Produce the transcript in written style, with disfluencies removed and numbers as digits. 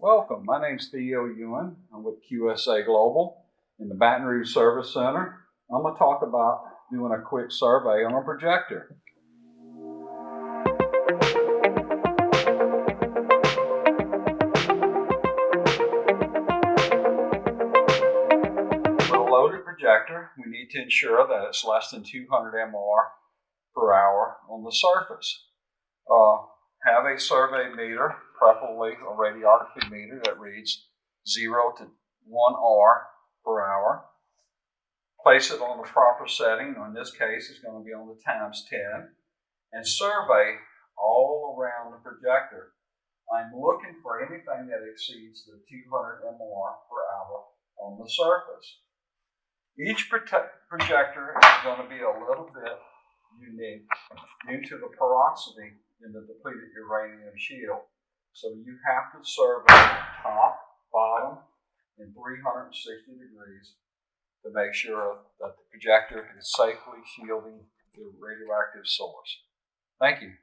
Welcome, my name's Theo Ewing. I'm with QSA Global in the Baton Rouge Service Center. I'm going to talk about doing a quick survey on a projector. With a loaded projector, we need to ensure that it's less than 200 mR per hour on the surface. Have a survey meter, preferably a radiography meter that reads 0 to 1 R per hour. Place it on the proper setting, in this case it's going to be on the ×10, and survey all around the projector. I'm looking for anything that exceeds the 200 mR per hour on the surface. Each projector is going to be a little bit unique due to the porosity in the depleted uranium shield. So you have to survey top, bottom, in 360 degrees to make sure that the projector is safely shielding the radioactive source. Thank you.